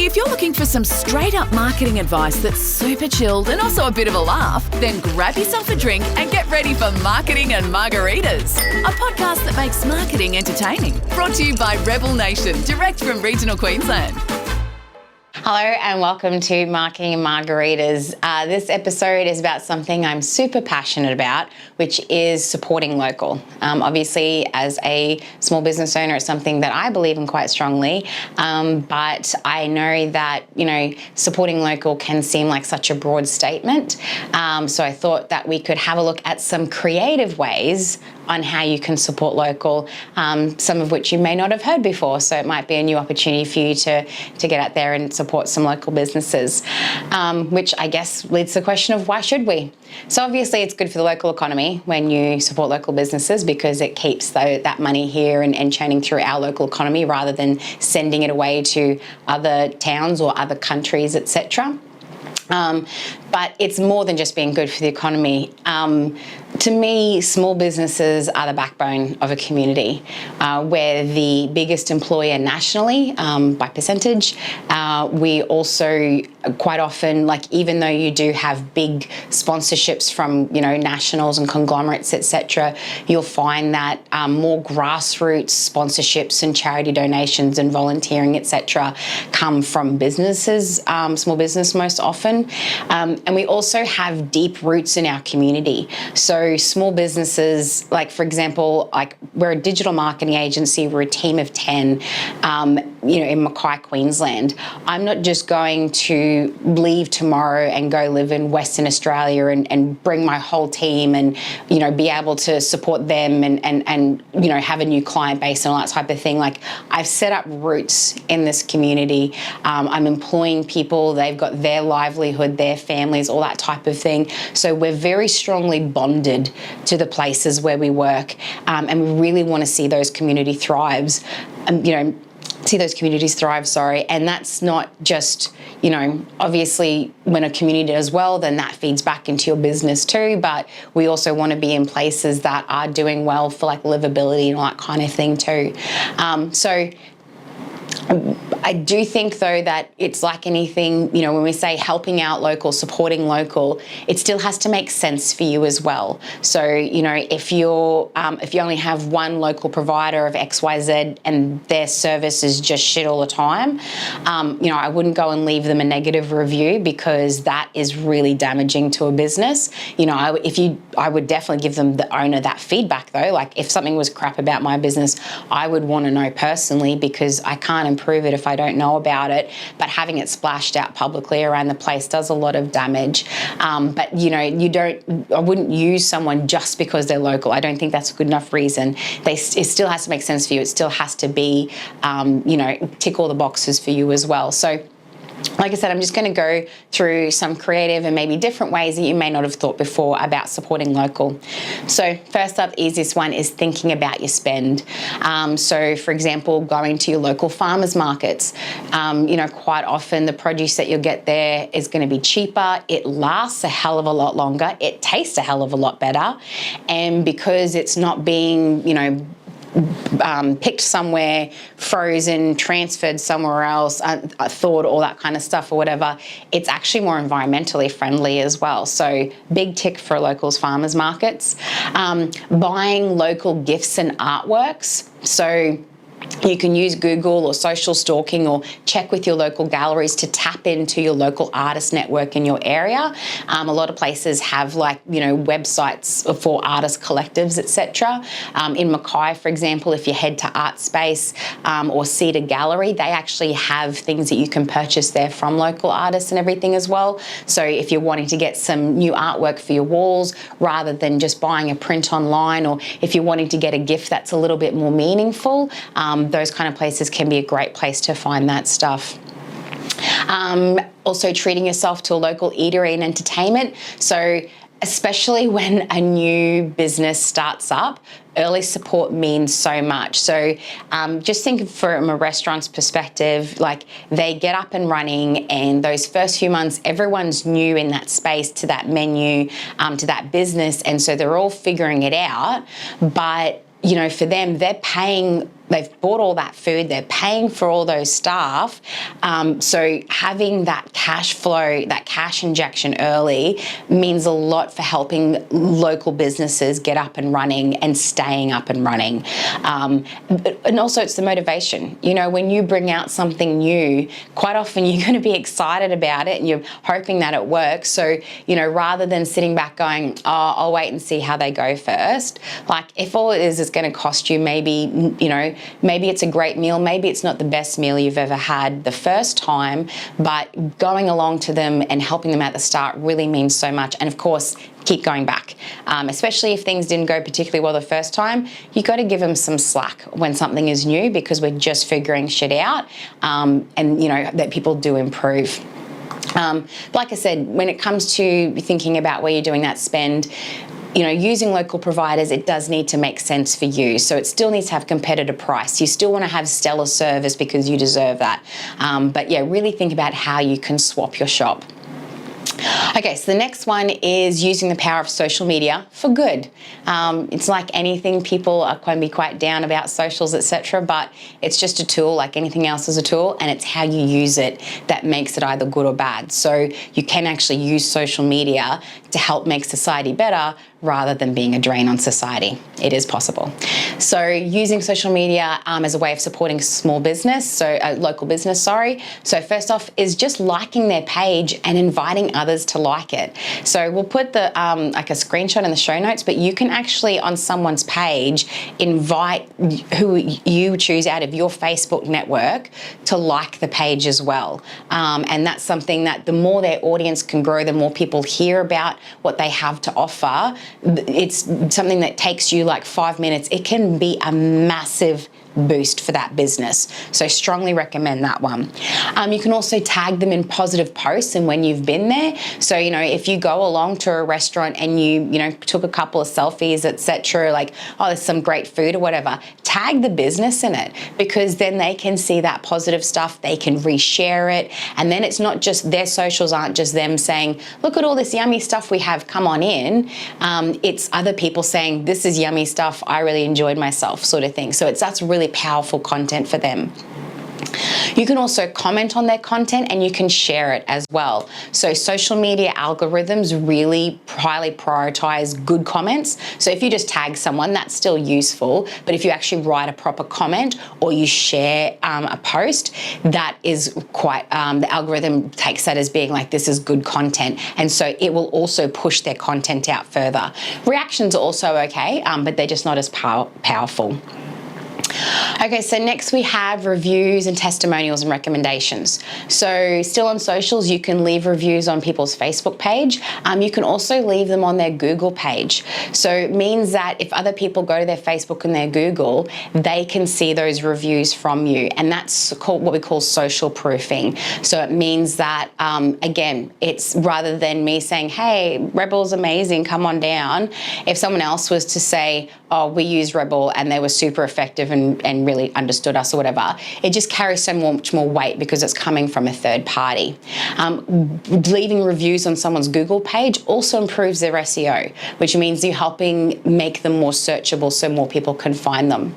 If you're looking for some straight up marketing advice that's super chilled and also a bit of a laugh, then grab yourself a drink and get ready for Marketing and Margaritas, a podcast that makes marketing entertaining. Brought to you by Rebel Nation, direct from regional Queensland. Hello and welcome to Marketing Margaritas. This episode is about something I'm super passionate about, which is supporting local. Obviously, as a small business owner, it's something that I believe in quite strongly, but I know that, supporting local can seem like such a broad statement. So I thought that we could have a look at some creative ways on how you can support local, some of which you may not have heard before. So it might be a new opportunity for you to get out there and support some local businesses, which I guess leads to the question of why should we? So obviously it's good for the local economy when you support local businesses because it keeps that money here and churning through our local economy rather than sending it away to other towns or other countries, etc. But it's more than just being good for the economy. To me, small businesses are the backbone of a community. We're the biggest employer nationally by percentage. We also quite often, even though you do have big sponsorships from, nationals and conglomerates, etc., you'll find that more grassroots sponsorships and charity donations and volunteering, etc., come from businesses, small business most often. And we also have deep roots in our community. So small businesses, for example, we're a digital marketing agency, we're a team of 10, in Mackay, Queensland. I'm not just going to leave tomorrow and go live in Western Australia and bring my whole team and, be able to support them and have a new client base and all that type of thing. I've set up roots in this community. I'm employing people, they've got their livelihood, their families, all that type of thing. So we're very strongly bonded to the places where we work, and we really want to see those community thrives. And that's not just, obviously when a community does well, then that feeds back into your business too, but we also want to be in places that are doing well for livability and all that kind of thing too. So I do think, though, that it's like anything, when we say helping out local, supporting local, it still has to make sense for you as well. So, if you only have one local provider of XYZ and their service is just shit all the time, I wouldn't go and leave them a negative review because that is really damaging to a business. I would definitely give them the owner that feedback, though. If something was crap about my business, I would want to know personally because I can't improve it if I don't know about it, but having it splashed out publicly around the place does a lot of damage. But I wouldn't use someone just because they're local. I don't think that's a good enough reason. It still has to make sense for you. It still has to be, tick all the boxes for you as well. So, like I said, I'm just going to go through some creative and maybe different ways that you may not have thought before about supporting local. So first up, the easiest one is thinking about your spend. So for example, going to your local farmers markets. Quite often the produce that you'll get there is going to be cheaper. It lasts a hell of a lot longer. It tastes a hell of a lot better. And because it's not being, picked somewhere, frozen, transferred somewhere else, thawed, all that kind of stuff or whatever, it's actually more environmentally friendly as well. So big tick for locals farmers markets. Buying local gifts and artworks. So you can use Google or social stalking or check with your local galleries to tap into your local artist network in your area. A lot of places have websites for artist collectives, etc. In Mackay, for example, if you head to Art Space or Cedar Gallery, they actually have things that you can purchase there from local artists and everything as well. So if you're wanting to get some new artwork for your walls rather than just buying a print online, or if you're wanting to get a gift that's a little bit more meaningful, those kind of places can be a great place to find that stuff. Also treating yourself to a local eatery and entertainment. So especially when a new business starts up, early support means so much. So just think from a restaurant's perspective, they get up and running, and those first few months, everyone's new in that space, to that menu, to that business, and so they're all figuring it out. But for them, they're paying they've bought all that food, they're paying for all those staff. So having that cash flow, that cash injection early means a lot for helping local businesses get up and running and staying up and running. And also it's the motivation. You know, when you bring out something new, quite often you're going to be excited about it and you're hoping that it works. So, you know, rather than sitting back going, oh, I'll wait and see how they go first. Like if all it is going to cost you maybe, you know, maybe it's a great meal, maybe it's not the best meal you've ever had the first time, but going along to them and helping them at the start really means so much. And of course, keep going back, especially if things didn't go particularly well the first time. You got to give them some slack when something is new, because we're just figuring shit out, and you know that people do improve. Like I said, when it comes to thinking about where you're doing that spend, you know, using local providers, it does need to make sense for you. So it still needs to have competitive price. You still want to have stellar service because you deserve that. But yeah, really think about how you can swap your shop. Okay, so the next one is using the power of social media for good. It's like anything, people are going to be quite down about socials, etc., but it's just a tool like anything else is a tool, and it's how you use it that makes it either good or bad. So you can actually use social media to help make society better rather than being a drain on society. It is possible. So using social media as a way of supporting small business, so local business, sorry. So first off is just liking their page and inviting others to like it. So we'll put the like a screenshot in the show notes, but you can actually on someone's page invite who you choose out of your Facebook network to like the page as well. And that's something that the more their audience can grow, the more people hear about what they have to offer. It's something that takes you like 5 minutes. It can be a massive boost for that business. So strongly recommend that one. You can also tag them in positive posts and when you've been there. So, you know, if you go along to a restaurant and you know, took a couple of selfies, etc., like, oh, there's some great food or whatever, tag the business in it, because then they can see that positive stuff, they can reshare it, and then it's not just their socials aren't just them saying, look at all this yummy stuff we have, come on in. It's other people saying, this is yummy stuff, I really enjoyed myself, sort of thing. So that's really powerful content for them. You can also comment on their content and you can share it as well. So social media algorithms really highly prioritize good comments. So if you just tag someone, that's still useful. But if you actually write a proper comment or you share a post, that is quite, the algorithm takes that as being like, this is good content. And so it will also push their content out further. Reactions are also okay, but they're just not as powerful. Okay, so next we have reviews and testimonials and recommendations. So still on socials, you can leave reviews on people's Facebook page. You can also leave them on their Google page. So it means that if other people go to their Facebook and their Google, they can see those reviews from you. And that's called what we call social proofing. So it means that, again, it's rather than me saying, hey, Rebel's amazing, come on down. If someone else was to say, oh, we use Rebel and they were super effective and really understood us or whatever, it just carries so much more weight because it's coming from a third party. Leaving reviews on someone's Google page also improves their SEO, which means you're helping make them more searchable so more people can find them.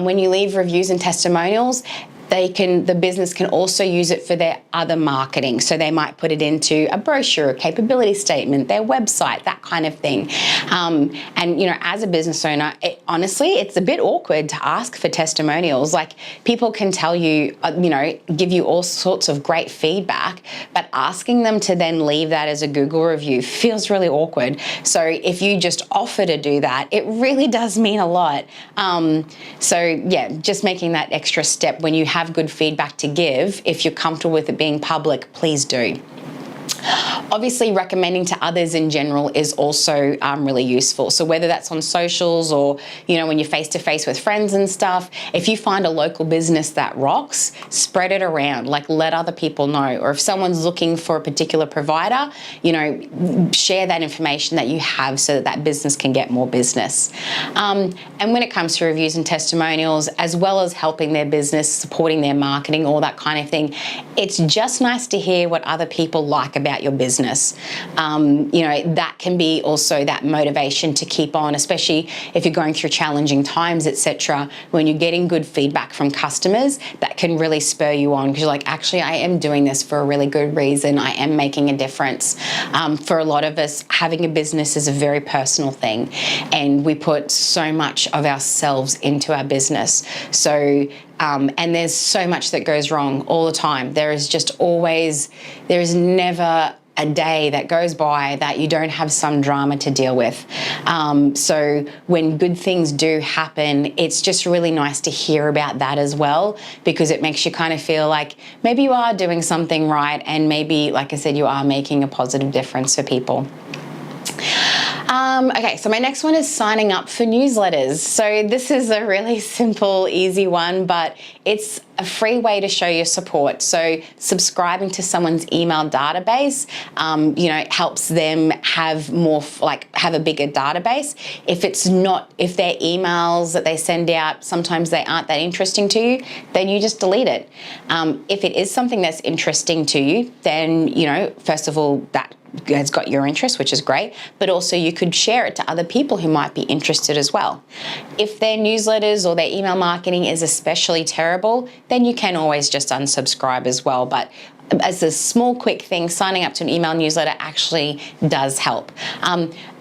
When you leave reviews and testimonials, the business can also use it for their other marketing. So they might put it into a brochure, a capability statement, their website, that kind of thing. And, you know, as a business owner, honestly, it's a bit awkward to ask for testimonials. Like, people can tell you, you know, give you all sorts of great feedback, but asking them to then leave that as a Google review feels really awkward. So if you just offer to do that, it really does mean a lot. So yeah, just making that extra step when you have good feedback to give, if you're comfortable with it being public, please do. Obviously, recommending to others in general is also really useful. So whether that's on socials or, you know, when you're face-to-face with friends and stuff, if you find a local business that rocks, spread it around, like let other people know. Or if someone's looking for a particular provider, you know, share that information that you have so that that business can get more business. And when it comes to reviews and testimonials, as well as helping their business, supporting their marketing, all that kind of thing, it's just nice to hear what other people like about about your business. That can be also that motivation to keep on, especially if you're going through challenging times, etc. When you're getting good feedback from customers, that can really spur you on, because you're like, actually, I am doing this for a really good reason. I am making a difference. For a lot of us, having a business is a very personal thing, and we put so much of ourselves into our business. So, and there's so much that goes wrong all the time. There is never a day that goes by that you don't have some drama to deal with. So when good things do happen, it's just really nice to hear about that as well, because it makes you kind of feel like maybe you are doing something right, and maybe, like I said, you are making a positive difference for people. Okay, so my next one is signing up for newsletters. So this is a really simple, easy one, but it's a free way to show your support. So subscribing to someone's email database, helps them have have a bigger database. If their emails that they send out, sometimes they aren't that interesting to you, then you just delete it. If it is something that's interesting to you, then, first of all, that has got your interest, which is great, but also you could share it to other people who might be interested as well. If their newsletters or their email marketing is especially terrible, then you can always just unsubscribe as well. But as a small, quick thing, signing up to an email newsletter actually does help.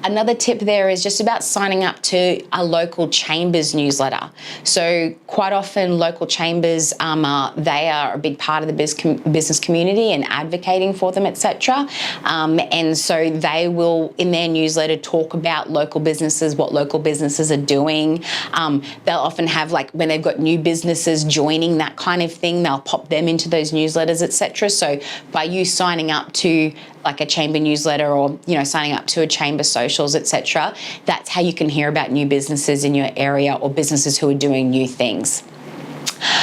Another tip there is just about signing up to a local chamber's newsletter. So quite often local chambers, they are a big part of the business community and advocating for them, etc. And so they will, in their newsletter, talk about local businesses, what local businesses are doing. They'll often have, when they've got new businesses joining, that kind of thing, they'll pop them into those newsletters, etc. So by you signing up to a chamber newsletter, or signing up to a chamber socials, etc., that's how you can hear about new businesses in your area or businesses who are doing new things.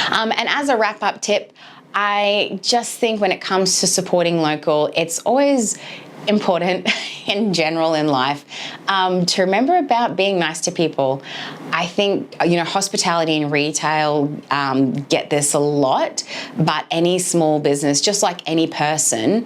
And as a wrap-up tip, I just think when it comes to supporting local, it's always important in general in life to remember about being nice to people. I think, hospitality and retail get this a lot, but any small business, just like any person,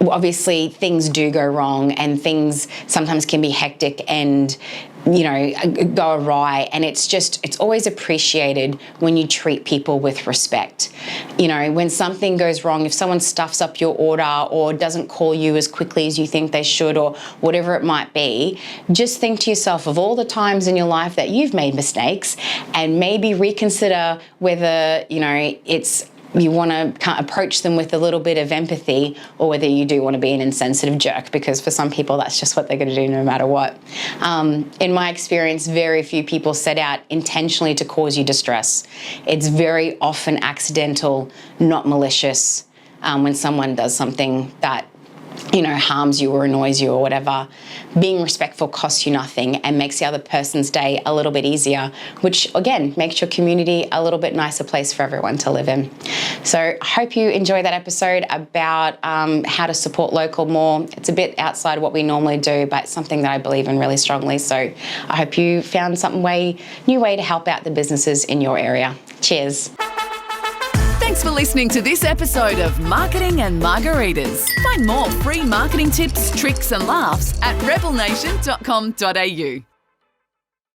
obviously things do go wrong, and things sometimes can be hectic and go awry, and it's always appreciated when you treat people with respect. When something goes wrong, if someone stuffs up your order or doesn't call you as quickly as you think they should, or whatever it might be, just think to yourself of all the times in your life that you've made mistakes, and maybe reconsider whether you want to approach them with a little bit of empathy, or whether you do want to be an insensitive jerk, because for some people that's just what they're going to do no matter what. In my experience, very few people set out intentionally to cause you distress. It's very often accidental, not malicious, when someone does something that harms you or annoys you or whatever. Being respectful costs you nothing and makes the other person's day a little bit easier, which again makes your community a little bit nicer place for everyone to live in. So I hope you enjoyed that episode about how to support local more. It's a bit outside what we normally do, but it's something that I believe in really strongly. So I hope you found new way to help out the businesses in your area. Cheers. Thanks for listening to this episode of Marketing and Margaritas. Find more free marketing tips, tricks and laughs at rebelnation.com.au.